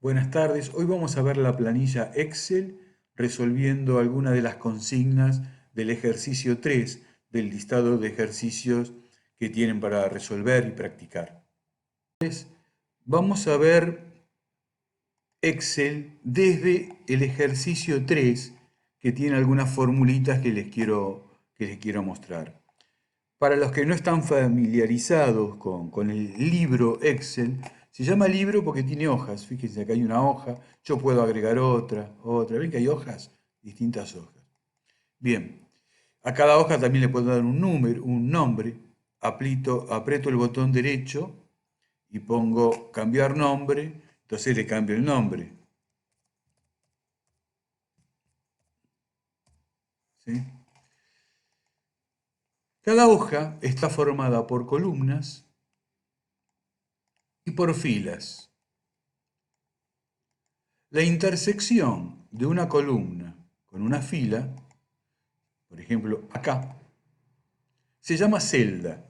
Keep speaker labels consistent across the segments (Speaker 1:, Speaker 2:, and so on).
Speaker 1: Buenas tardes, hoy vamos a ver la planilla Excel resolviendo algunas de las consignas del ejercicio 3 del listado de ejercicios que tienen para resolver y practicar. Vamos a ver Excel desde el ejercicio 3 que tiene algunas formulitas que les quiero mostrar. Para los que no están familiarizados con el libro Excel, se llama libro porque tiene hojas. Fíjense, acá hay una hoja, yo puedo agregar otra. ¿Ven que hay hojas? Distintas hojas. Bien, a cada hoja también le puedo dar un número, un nombre. Aprieto el botón derecho y pongo cambiar nombre, entonces le cambio el nombre. ¿Sí? Cada hoja está formada por columnas y por filas. La intersección de una columna con una fila, por ejemplo acá, se llama celda.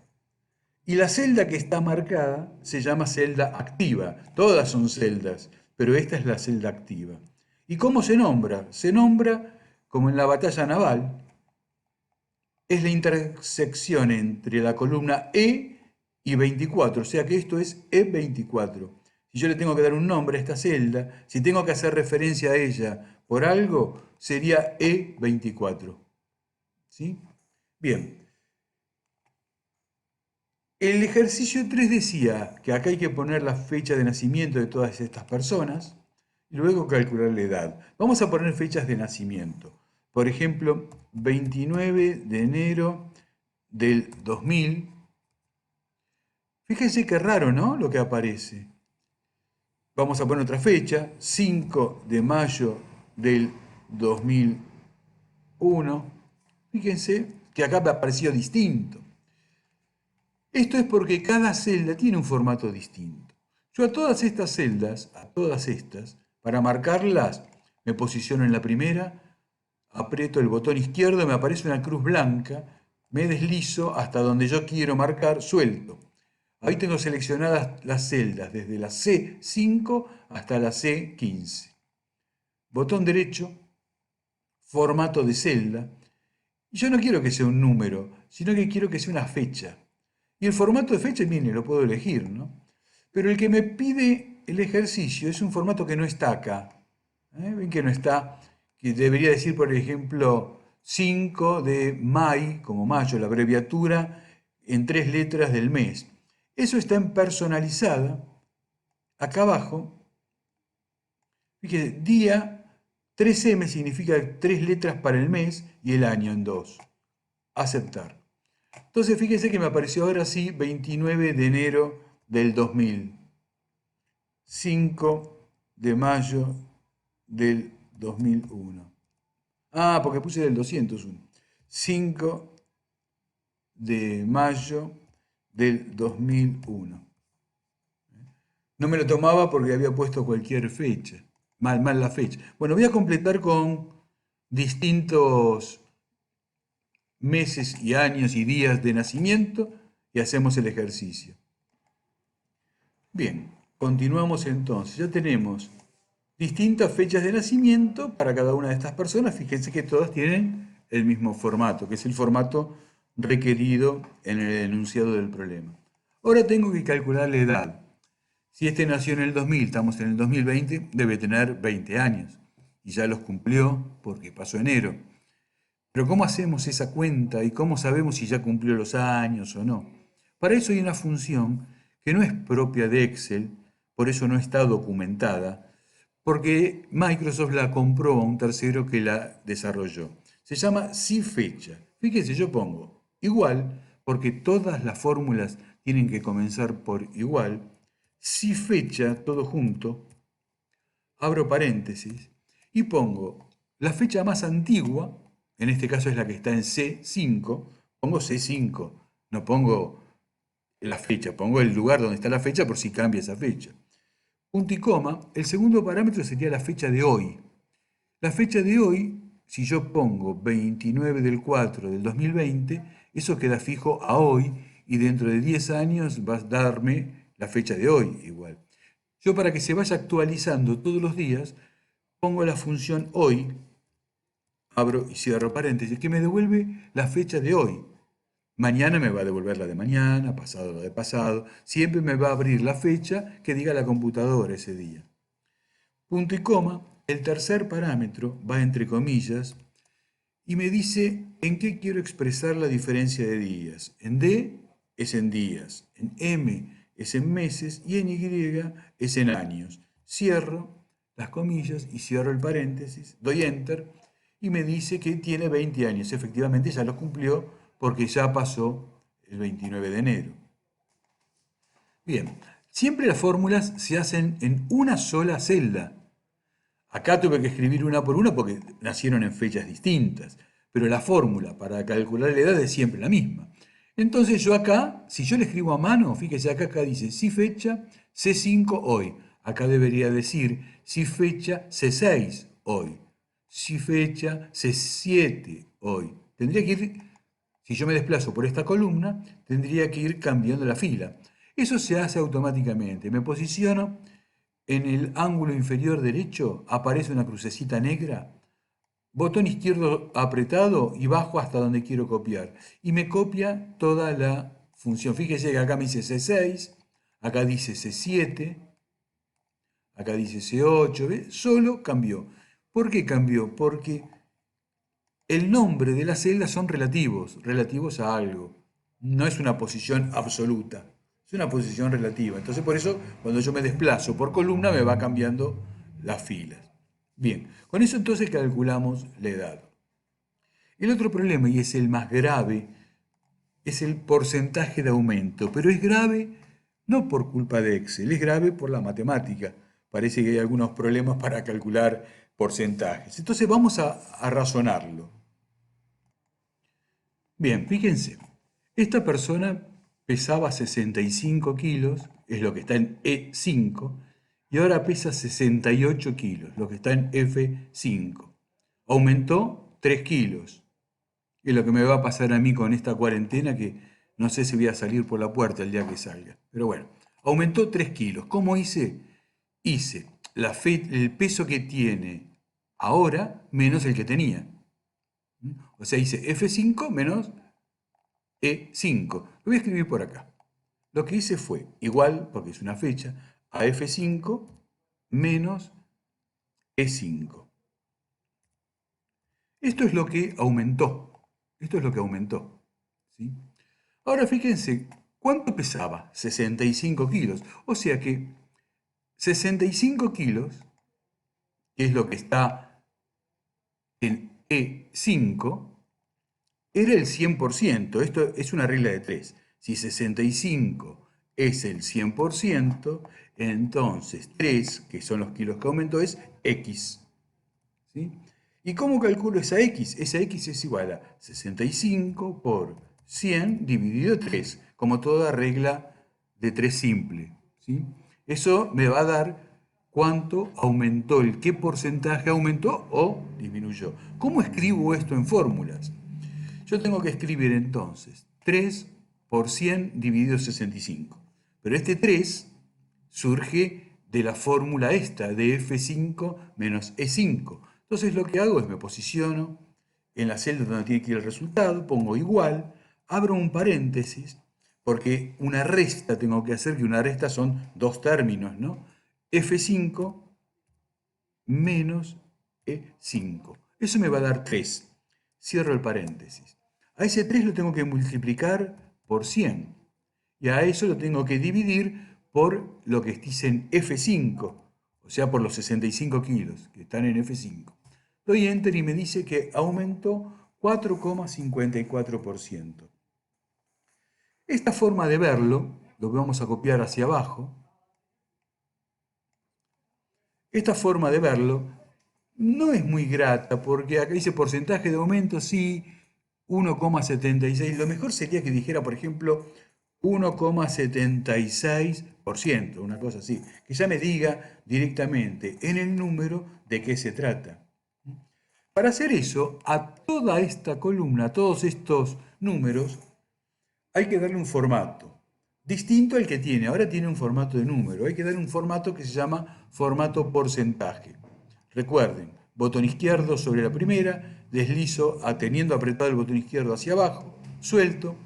Speaker 1: Y la celda que está marcada se llama celda activa. Todas son celdas, pero esta es la celda activa. ¿Y cómo se nombra? Se nombra, como en la batalla naval, es la intersección entre la columna E y 24, o sea que esto es E24. Si yo le tengo que dar un nombre a esta celda, si tengo que hacer referencia a ella por algo, sería E24. ¿Sí? Bien. El ejercicio 3 decía que acá hay que poner la fecha de nacimiento de todas estas personas y luego calcular la edad. Vamos a poner fechas de nacimiento. Por ejemplo, 29 de enero del 2000. Fíjense qué raro, ¿no? Lo que aparece. Vamos a poner otra fecha, 5 de mayo del 2001. Fíjense que acá me apareció distinto. Esto es porque cada celda tiene un formato distinto. Yo a todas estas celdas, para marcarlas, me posiciono en la primera, aprieto el botón izquierdo, me aparece una cruz blanca, me deslizo hasta donde yo quiero marcar, suelto. Ahí tengo seleccionadas las celdas, desde la C5 hasta la C15. Botón derecho, formato de celda. Y yo no quiero que sea un número, sino que quiero que sea una fecha. Y el formato de fecha, miren, lo puedo elegir, ¿no? Pero el que me pide el ejercicio es un formato que no está acá. Ven que no está, que debería decir, por ejemplo, 5 de mayo, como mayo, la abreviatura en 3 letras del mes. Eso está en personalizada, acá abajo. Fíjense, día 3M significa 3 letras para el mes y el año en 2. Aceptar. Entonces fíjense que me apareció ahora sí 29 de enero del 2000, 5 de mayo del 2001. Ah, porque puse del 201. 5 de mayo del 2001. No me lo tomaba porque había puesto cualquier fecha. Mal la fecha. Bueno, voy a completar con distintos meses y años y días de nacimiento y hacemos el ejercicio. Bien, continuamos entonces. Ya tenemos distintas fechas de nacimiento para cada una de estas personas. Fíjense que todas tienen el mismo formato, que es el formato requerido en el enunciado del problema. Ahora tengo que calcular la edad. Si este nació en el 2000, estamos en el 2020, debe tener 20 años. Y ya los cumplió porque pasó enero. Pero ¿cómo hacemos esa cuenta y cómo sabemos si ya cumplió los años o no? Para eso hay una función que no es propia de Excel, por eso no está documentada, porque Microsoft la compró a un tercero que la desarrolló. Se llama SIFECHA. Fíjense, yo pongo igual, porque todas las fórmulas tienen que comenzar por igual. SIFECHA, todo junto, abro paréntesis y pongo la fecha más antigua, en este caso es la que está en C5, pongo C5, no pongo la fecha, pongo el lugar donde está la fecha por si cambia esa fecha. Punto y coma, el segundo parámetro sería la fecha de hoy. La fecha de hoy, si yo pongo 29 del 4 del 2020, eso queda fijo a hoy y dentro de 10 años va a darme la fecha de hoy igual. Yo para que se vaya actualizando todos los días, pongo la función hoy, abro y cierro paréntesis, que me devuelve la fecha de hoy. Mañana me va a devolver la de mañana, pasado la de pasado. Siempre me va a abrir la fecha que diga la computadora ese día. Punto y coma, el tercer parámetro va entre comillas y me dice en qué quiero expresar la diferencia de días. En D es en días, en M es en meses y en Y es en años. Cierro las comillas y cierro el paréntesis, doy enter y me dice que tiene 20 años. Efectivamente ya lo cumplió porque ya pasó el 29 de enero. Bien, siempre las fórmulas se hacen en una sola celda. Acá tuve que escribir una por una porque nacieron en fechas distintas, pero la fórmula para calcular la edad es siempre la misma. Entonces yo acá, si yo le escribo a mano, fíjese acá dice si fecha C5 hoy. Acá debería decir si fecha C6 hoy. Si fecha C7 hoy. Tendría que ir, si yo me desplazo por esta columna, tendría que ir cambiando la fila. Eso se hace automáticamente. Me posiciono en el ángulo inferior derecho aparece una crucecita negra, botón izquierdo apretado y bajo hasta donde quiero copiar. Y me copia toda la función. Fíjese que acá me dice C6, acá dice C7, acá dice C8, ¿ve? Solo cambió. ¿Por qué cambió? Porque el nombre de las celdas son relativos a algo. No es una posición absoluta, es una posición relativa. Entonces por eso cuando yo me desplazo por columna me va cambiando las filas. Bien, con eso entonces calculamos la edad. El otro problema, y es el más grave, es el porcentaje de aumento, pero es grave no por culpa de Excel, es grave por la matemática. Parece que hay algunos problemas para calcular porcentajes. Entonces vamos a razonarlo. Bien, fíjense, esta persona pesaba 65 kilos, es lo que está en E5, y ahora pesa 68 kilos, lo que está en F5. Aumentó 3 kilos, es lo que me va a pasar a mí con esta cuarentena, que no sé si voy a salir por la puerta el día que salga. Pero bueno, aumentó 3 kilos. ¿Cómo hice? Hice el peso que tiene ahora menos el que tenía. O sea, hice F5 menos E5. Lo voy a escribir por acá. Lo que hice fue igual, porque es una fecha, a F5 menos E5. Esto es lo que aumentó. Esto es lo que aumentó. ¿Sí? Ahora fíjense, ¿cuánto pesaba? 65 kilos. O sea que 65 kilos, que es lo que está en E5, era el 100%. Esto es una regla de 3. Si 65 es el 100%, entonces 3, que son los kilos que aumentó, es X. ¿Sí? ¿Y cómo calculo esa X? Esa X es igual a 65 por 100 dividido 3, como toda regla de 3 simple. ¿Sí? Eso me va a dar cuánto aumentó, qué porcentaje aumentó o disminuyó. ¿Cómo escribo esto en fórmulas? Yo tengo que escribir entonces 3 por 100 dividido 65. Pero este 3 surge de la fórmula esta, de F5 menos E5. Entonces lo que hago es me posiciono en la celda donde tiene que ir el resultado, pongo igual, abro un paréntesis, porque una resta tengo que hacer, que una resta son dos términos, ¿no? F5 menos E5. Eso me va a dar 3. Cierro el paréntesis. A ese 3 lo tengo que multiplicar por 100. Y a eso lo tengo que dividir por lo que dice en F5, o sea, por los 65 kilos que están en F5. Doy Enter y me dice que aumentó 4,54%. Esta forma de verlo, lo vamos a copiar hacia abajo, esta forma de verlo no es muy grata, porque acá dice porcentaje de aumento, sí, 1,76. Lo mejor sería que dijera, por ejemplo, 1,76%, una cosa así, que ya me diga directamente en el número de qué se trata. Para hacer eso, a toda esta columna, a todos estos números, hay que darle un formato. distinto al que tiene. Ahora tiene un formato de número. Hay que dar un formato que se llama formato porcentaje. Recuerden, botón izquierdo sobre la primera, deslizo teniendo apretado el botón izquierdo hacia abajo, suelto,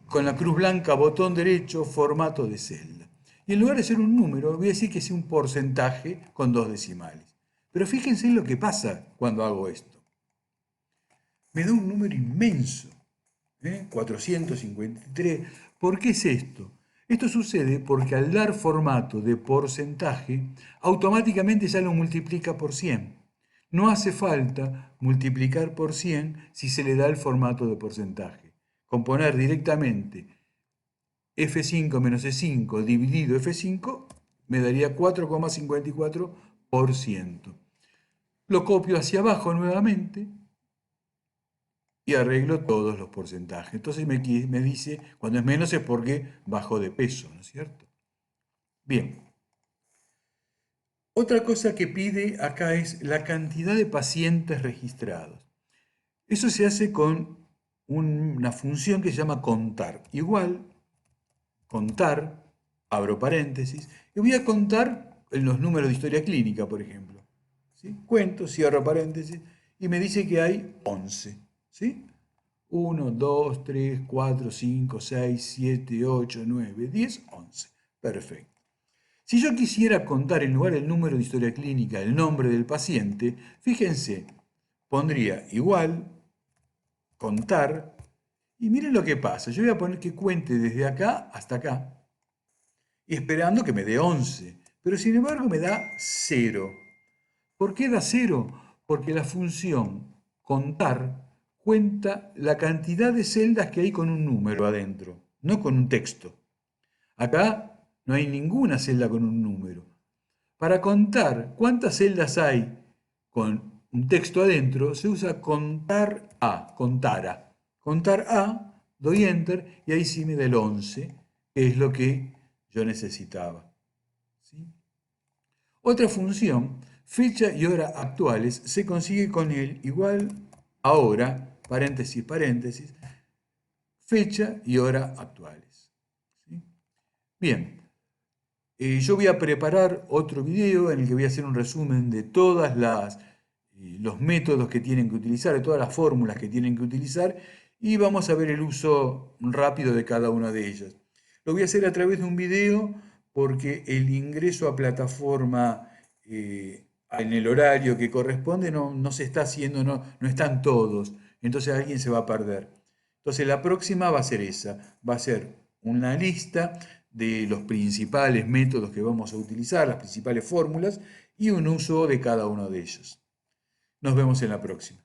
Speaker 1: con la cruz blanca, botón derecho, formato de celda. Y en lugar de ser un número, voy a decir que es un porcentaje con 2 decimales. Pero fíjense en lo que pasa cuando hago esto. Me da un número inmenso, 453. ¿Por qué es esto? Esto sucede porque al dar formato de porcentaje, automáticamente ya lo multiplica por 100. No hace falta multiplicar por 100 si se le da el formato de porcentaje. Componer directamente F5 menos E5 dividido F5 me daría 4,54%. Lo copio hacia abajo nuevamente y arreglo todos los porcentajes. Entonces me dice, cuando es menos es porque bajó de peso, ¿no es cierto? Bien. Otra cosa que pide acá es la cantidad de pacientes registrados. Eso se hace con una función que se llama contar. Igual, contar, abro paréntesis, y voy a contar en los números de historia clínica, por ejemplo. ¿Sí? Cuento, cierro paréntesis, y me dice que hay 11. ¿Sí? 1, 2, 3, 4, 5, 6, 7, 8, 9, 10, 11. Perfecto. Si yo quisiera contar en lugar del número de historia clínica el nombre del paciente, fíjense, pondría igual, contar, y miren lo que pasa. Yo voy a poner que cuente desde acá hasta acá, y esperando que me dé 11. Pero sin embargo me da 0. ¿Por qué da 0? Porque la función contar cuenta la cantidad de celdas que hay con un número adentro, no con un texto. Acá no hay ninguna celda con un número. Para contar cuántas celdas hay con un texto adentro, se usa contar A, contar A. Contar A, doy enter y ahí sí me da el 11, que es lo que yo necesitaba. ¿Sí? Otra función, fecha y hora actuales, se consigue con el igual a hora, paréntesis, paréntesis, fecha y hora actuales. ¿Sí? Bien, yo voy a preparar otro video en el que voy a hacer un resumen de todas los métodos que tienen que utilizar, de todas las fórmulas que tienen que utilizar, y vamos a ver el uso rápido de cada una de ellas. Lo voy a hacer a través de un video porque el ingreso a plataforma en el horario que corresponde no se está haciendo, no están todos, entonces alguien se va a perder. Entonces la próxima va a ser esa, va a ser una lista de los principales métodos que vamos a utilizar, las principales fórmulas y un uso de cada uno de ellos. Nos vemos en la próxima.